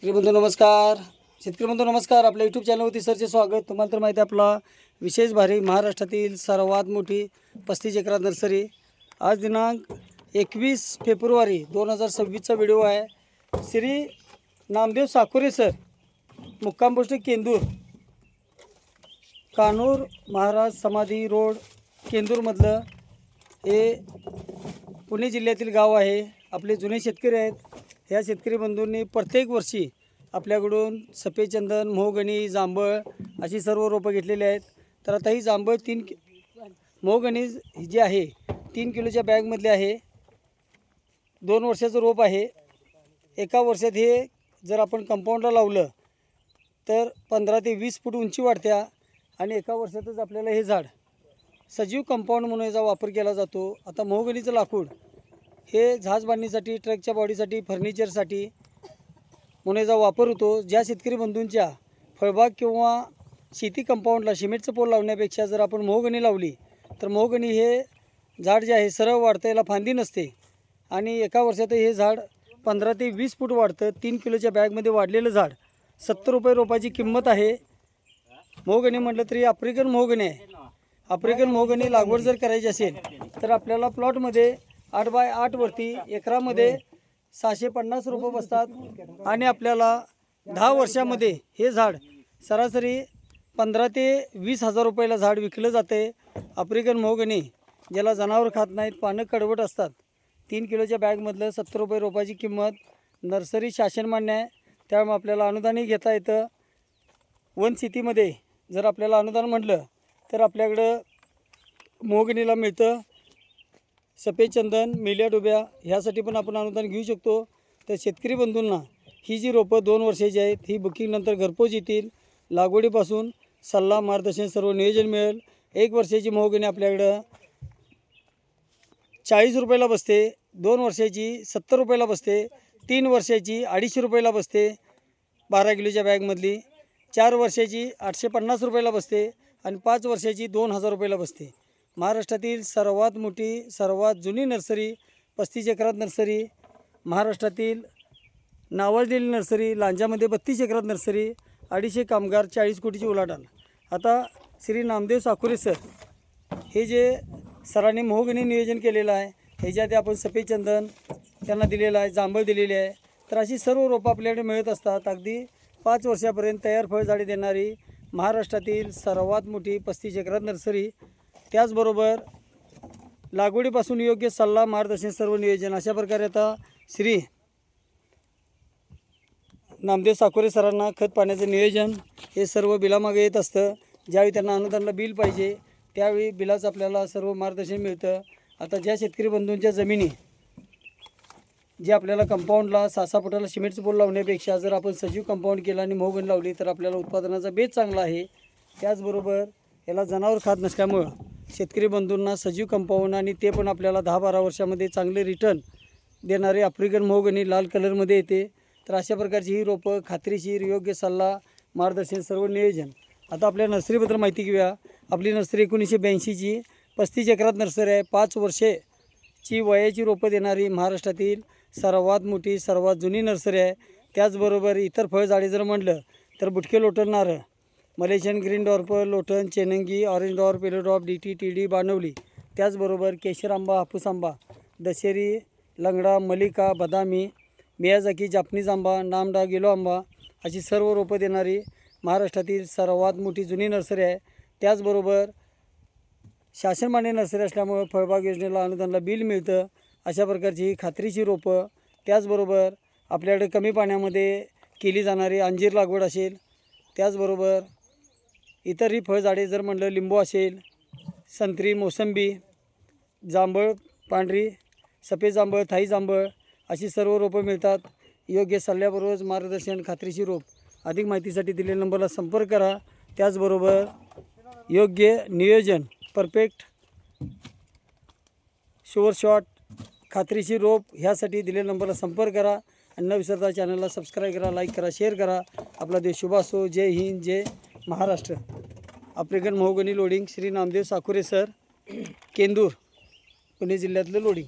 शेतकरी बंधू नमस्कार. आपल्या यूट्यूब चॅनलवरती सरचे स्वागत. तुम्हाला तर माहिती आहे आपला विशेष भारी महाराष्ट्रातील सर्वात मोठी 35 एकरात नर्सरी. आज दिनांक 21 फेब्रुवारी 2026चा व्हिडिओ आहे. श्री नामदेव साकुरे सर, मुक्काम पोस्ट केंदूर, कानूर महाराज समाधी रोड केंदूरमधलं हे पुणे जिल्ह्यातील गाव आहे. आपले जुने शेतकरी आहेत. ह्या शेतकरी बंधूंनी प्रत्येक वर्षी आपल्याकडून सफेद चंदन, मोहगणी, जांभळ अशी सर्व रोपं घेतलेली आहेत. तर आता ही जांभळ मोहगणी जी आहे 3 किलोच्या बॅगमधली आहे. 2 वर्षाचं रोप आहे. एका वर्षात हे जर आपण कंपाऊंडला लावलं तर 15 ते 20 फूट उंची वाढत्या आणि एका वर्षातच आपल्याला हे झाड सजीव कंपाऊंड म्हणून याचा वापर केला जातो. आता मोहगणीचं लाकूड हे झाज बांधणीसाठी, ट्रकच्या बॉडीसाठी, फर्निचरसाठी म्हणून याचा वापर होतो. ज्या शेतकरी बंधूंच्या फळबाग किंवा शेती कंपाऊंडला सिमेंटचं पोल लावण्यापेक्षा जर आपण मोहगणी लावली तर मोहगणी हे झाड जे आहे सरळ वाढतं, याला फांदी नसते आणि एका वर्षात हे झाड 15 ते 20 फूट वाढतं. 3 किलोच्या बॅगमध्ये वाढलेलं झाड 70 रुपये रोपाची किंमत आहे. मोहगणी म्हटलं तरी आफ्रिकन मोहगणी आहे. आफ्रिकन मोहगणी लागवड जर करायची असेल तर आपल्याला प्लॉटमध्ये 8 बाय 8 वरती एकरामध्ये 650 रुपये बसतात आणि आपल्याला 10 वर्षामध्ये हे झाड सरासरी 15 ते 20 हजार रुपयाला झाड विकलं जाते. आफ्रिकन मोहगणी ज्याला जनावर खात नाहीत, पानं कडवट असतात. 3 किलोच्या बॅगमधलं 70 रुपये रोपाची किंमत. नर्सरी शासन मान्य आहे, त्यामुळे आपल्याला अनुदानही घेता येतं. वन शेतीमध्ये जर आपल्याला अनुदान म्हटलं तर आपल्याकडं मोहगणीला मिळतं. सफेद चंदन, मेल्या डोब्या ह्यासाठी पण आपण अनुदान घेऊ शकतो. तर शेतकरी बंधूंना ही जी रोपं 2 वर्षाची आहेत ही बुकिंगनंतर घरपोच येतील. लागवडीपासून सल्ला, मार्गदर्शन, सर्व नियोजन मिळेल. 1 वर्षाची मोहगणी आपल्याकडं 40 रुपयाला बसते, 2 वर्षाची 70 रुपयाला बसते, 3 वर्षाची 250 रुपयाला बसते 12 किलोच्या बॅगमधली, 4 वर्षाची 850 रुपयाला बसते आणि 5 वर्षाची 2000 रुपयाला बसते. महाराष्ट्रातील सर्वात मोठी, सर्वात जुनी नर्सरी, 35 एकरात नर्सरी, महाराष्ट्रातील नावाजलेली नर्सरी, लांजामध्ये 32 एकरात नर्सरी, 250 कामगार, 40 कोटीची उलाढाल. आता श्री नामदेव साकुरे सर हे जे सरांनी मोहगणी नियोजन केलेलं आहे, ह्याच्यात आपण सफेद चंदन त्यांना दिलेलं आहे, जांभळ दिलेली आहे. तर अशी सर्व रोपं आपल्याकडे मिळत असतात. अगदी 5 वर्षापर्यंत तयार फळझाडे देणारी महाराष्ट्रातील सर्वात मोठी 35 एकरात नर्सरी. त्याचबरोबर लागवडीपासून योग्य सल्ला, मार्गदर्शन, सर्व नियोजन अशा प्रकारे आता श्री नामदेव साकुरे सरांना खत पाण्याचं नियोजन हे सर्व बिलामागे येत असतं. ज्यावेळी त्यांना अनुदानाला बिल पाहिजे त्यावेळी बिलाचं आपल्याला सर्व मार्गदर्शन मिळतं. आता ज्या शेतकरी बंधूंच्या जमिनी जे आपल्याला कंपाऊंडला 6-6 फुटाला सिमेंटचं पोल लावण्यापेक्षा जर आपण सजीव कंपाऊंड केला आणि मोहगणी लावली तर आपल्याला उत्पादनाचा बेस चांगला आहे. त्याचबरोबर याला जनावर खात नसल्यामुळं शेतकरी बंधूंना सजीव कंपाऊंड आणि ते पण आपल्याला 10-12 वर्षामध्ये चांगले रिटर्न देणारे आफ्रिकन मोहगणी लाल कलरमध्ये येते. तर अशा प्रकारची ही रोपं खात्रीशीर, योग्य सल्ला, मार्गदर्शन, सर्व नियोजन. आता आपल्या नर्सरीबद्दल माहिती घेऊया. आपली नर्सरी 1982ची 35 एकरात नर्सरी आहे. 5 वर्षेची वयाची रोपं देणारी महाराष्ट्रातील सर्वात मोठी, सर्वात जुनी नर्सरी आहे. त्याचबरोबर इतर फळझाडे जर म्हटलं तर बुटके लोटन, नारळ, मलेशियन ग्रीन डॉर्प, लोटन, चेनंगी, orange dwarf, yellow dwarf, DT, TD, Banavali, त्याचबरोबर केशर आंबा, हापूस आंबा, दशेरी, लंगडा, मलिका, बदामी, मियाझाकी, जापनीज आंबा, नामडा, गेलो आंबा अशी सर्व रोपं देणारी महाराष्ट्रातील सर्वात मोठी जुनी नर्सरी आहे. त्याचबरोबर शासनमान्य नर्सरी असल्यामुळं फळबाग योजनेला अनुदानाला बिल मिळतं. अशा प्रकारची ही खात्रीची रोपं. त्याचबरोबर आपल्याकडे कमी पाण्यामध्ये केली जाणारी अंजीर लागवड असेल, त्याचबरोबर इतरही फळझाडे जर म्हणलं लिंबू असेल, संत्री, मोसंबी, जांभळ, पांढरी, सफेद जांभळ, थाई जांभळ अशी सर्व रोपं मिळतात. योग्य सल्ल्याबरोबर मार्गदर्शन, खात्रीशी रोप. अधिक माहितीसाठी दिलेल्या नंबरला संपर्क करा. त्याचबरोबर योग्य नियोजन, परफेक्ट, शुअर शॉट, खात्रीशी रोप ह्यासाठी दिलेल्या नंबरला संपर्क करा. आणि न विसरता चॅनलला सबस्क्राईब करा, लाईक करा, शेअर करा. आपला देश शुभ असो. जय हिंद, जय Maharashtra. African mahogany loading Shri Namdev Sakure sir, Kendur, Pune जिल्ह्यातलं लोडिंग.